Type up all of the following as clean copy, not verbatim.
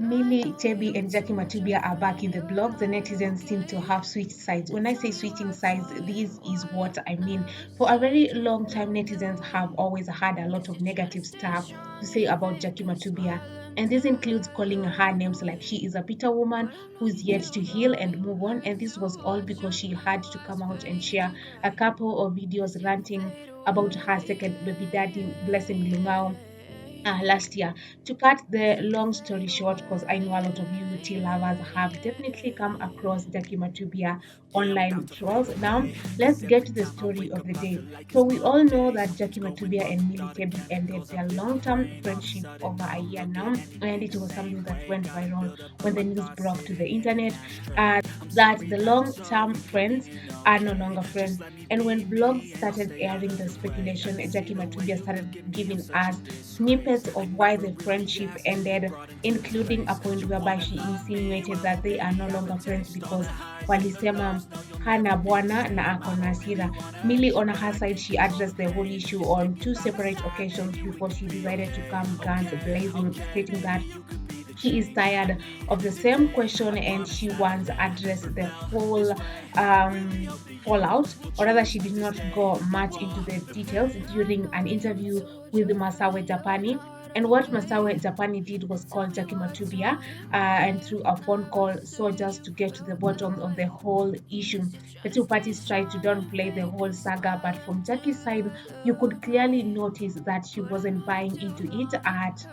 Millie, Chebby, and Jackie Matubia are back in the blog. The netizens seem to have switched sides. When I say switching sides, this is what I mean. For a very long time, netizens have always had a lot of negative stuff to say about Jackie Matubia. And this includes calling her names like she is a bitter woman who's yet to heal and move on. And this was all because she had to come out and share a couple of videos ranting about her second baby daddy, Blessing Lungao, last year. To cut the long story short, because I know a lot of you tea lovers have definitely come across Jackie Matubia online trolls. Now, let's get to the story of the day. So, we all know that Jackie Matubia and Millie Chebby ended their long term friendship over a year now, and it was something that went viral when the news broke to the internet. That the long term friends are no longer friends. And when blogs started airing the speculation, Jackie Matubia started giving us snippets of why the friendship ended, including a point whereby she insinuated that they are no longer friends because walisema hana bwana na ako na hasira. Millie, on her side, she addressed the whole issue on two separate occasions before she decided to come guns blazing, stating that she is tired of the same question and she wants to address the whole fallout, or rather, she did not go much into the details during an interview with Masawe Japani. And what Masawe Japani did was call Jackie Matubia and through a phone call, so just to get to the bottom of the whole issue. The two parties tried to downplay the whole saga, but from Jackie's side, you could clearly notice that she wasn't buying into it at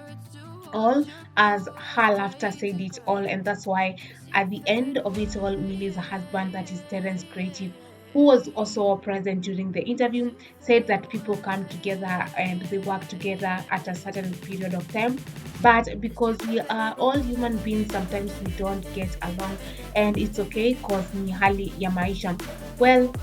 all, as her laughter said it all. And that's why at the end of it all, Millie's husband, that is Terence Creative, who was also present during the interview, said that people come together and they work together at a certain period of time, but because we are all human beings, sometimes we don't get along, and it's okay because ni hali ya maisha. Well,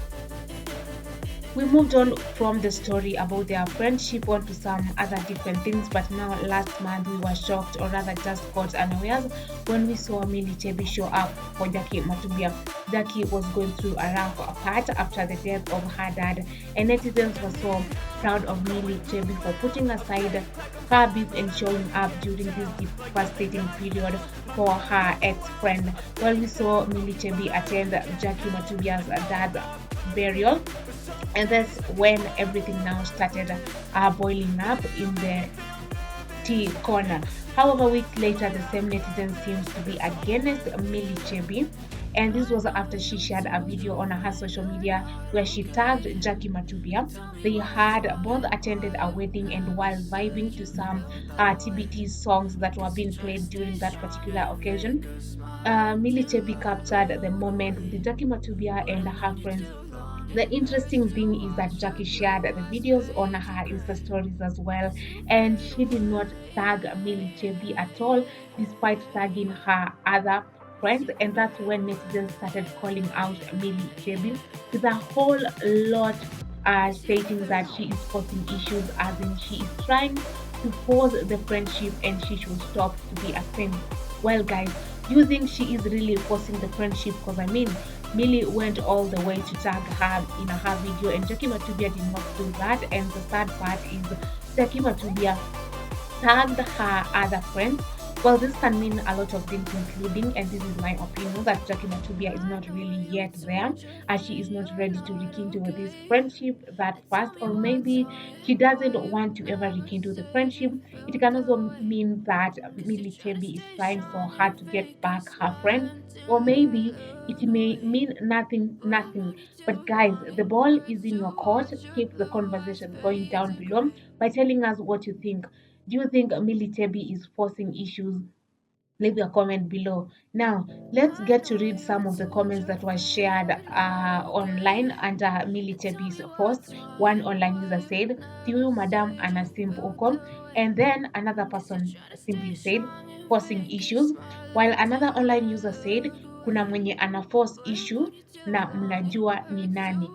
we moved on from the story about their friendship on to some other different things, but now last month we were shocked, or rather just caught unawares, when we saw Millie Chebby show up for Jackie Matubia. Jackie was going through a rough patch after the death of her dad, and netizens were so proud of Millie Chebby for putting aside her beef and showing up during this devastating period for her ex-friend. Well, we saw Millie Chebby attend Jackie Matubia's dad's burial, and that's when everything now started boiling up in the tea corner. However, weeks later, the same netizen seems to be against Millie Chebby, and this was after she shared a video on her social media where she tagged Jackie Matubia. They had both attended a wedding, and while vibing to some TBT songs that were being played during that particular occasion, Millie Chebby captured the moment with Jackie Matubia and her friends. The interesting thing is that Jackie shared the videos on her Insta stories as well, and she did not tag Millie Chebby at all, despite tagging her other friends. And that's when netizens started calling out Millie Chebby with a whole lot, stating that she is causing issues, as in she is trying to force the friendship and she should stop to be a friend. Well, guys, do you think she is really forcing the friendship? Because I mean, Millie went all the way to tag her in her video, and Jackie Matubia did not do that. And the sad part is Jackie Matubia tagged her other friends. Well, this can mean a lot of things, including, and this is my opinion, that Jackie Matubia is not really yet there, as she is not ready to rekindle with this friendship that fast, or maybe she doesn't want to ever rekindle the friendship. It can also mean that Millie Chebby is trying for her to get back her friend, or maybe it may mean nothing. But guys, the ball is in your court. Keep the conversation going down below by telling us what you think. Do you think Millie Chebby is forcing issues? Leave your comment below. Now, let's get to read some of the comments that were shared online under Millie Chebby's post. One online user said, Siu Madam Anasim Uko. And then another person simply said, forcing issues. While another online user said, kuna mwenye ana force issue na mnajua ni nani.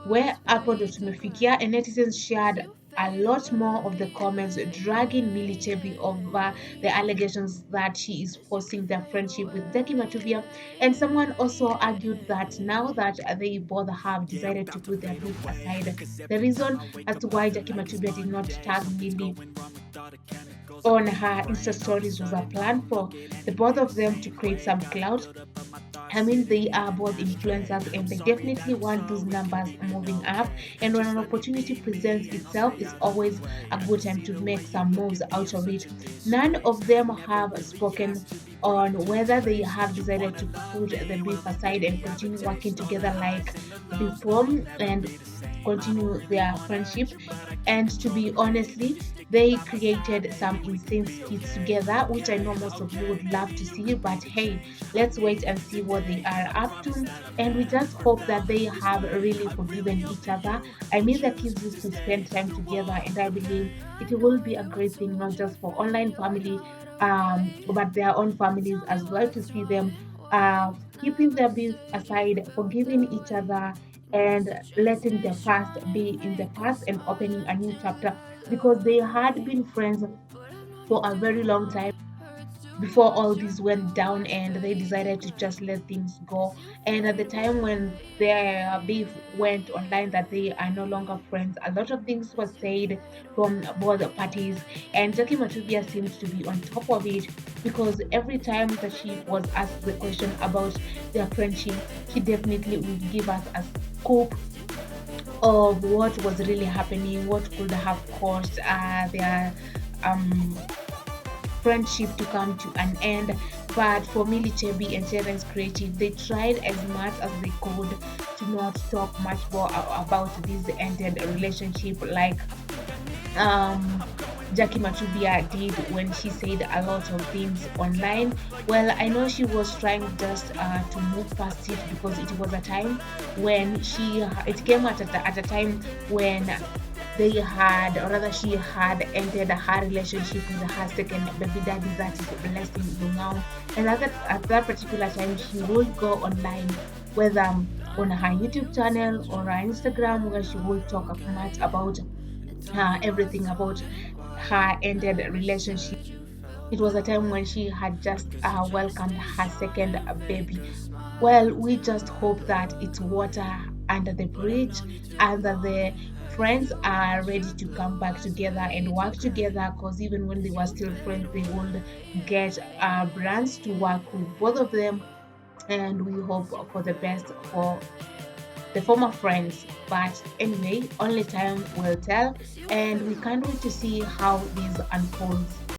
Where hapo ndo tumefikia, and netizens shared a lot more of the comments dragging Millie Chebby over the allegations that she is forcing their friendship with Jackie Matubia. And someone also argued that now that they both have decided to put their beef aside, the reason as to why Jackie Matubia did not tag Millie on her Insta stories was a plan for the both of them to create some clout. I mean, they are both influencers and they definitely want those numbers moving up. And when an opportunity presents itself, it's always a good time to make some moves out of it. None of them have spoken on whether they have decided to put the beef aside and continue working together like before and continue their friendship. And to be honestly, they created some insane skits together, which I know most of you would love to see. But hey, let's wait and see what they are up to. And we just hope that they have really forgiven each other. I mean, the kids used to spend time together, and I believe it will be a great thing, not just for online family, but their own families as well, to see them keeping their beef aside, forgiving each other, and letting the past be in the past and opening a new chapter, because they had been friends for a very long time before all this went down, and they decided to just let things go. And at the time when their beef went online that they are no longer friends, a lot of things were said from both parties, and Jackie Matubia seems to be on top of it, because every time that she was asked the question about their friendship, she definitely would give us a scoop of what was really happening, what could have caused their um friendship to come to an end. But for Millie Chebby and Terence Creative, they tried as much as they could to not talk much more about this ended relationship, like um Jackie Matubia did when she said a lot of things online. Well, I know she was trying just to move past it, because it was a time when it came at a time when they had, or rather, she had ended her relationship with her second baby daddy, that is Blessing Lunau. And at that particular time, she would go online, whether on her YouTube channel or her Instagram, where she would talk much about everything about her ended relationship. It was a time when she had just welcomed her second baby. Well, we just hope that it's water under the bridge and that the friends are ready to come back together and work together, because even when they were still friends, they would get brands to work with both of them. And we hope for the best for the former friends. But anyway, only time will tell, and we can't wait to see how this unfolds.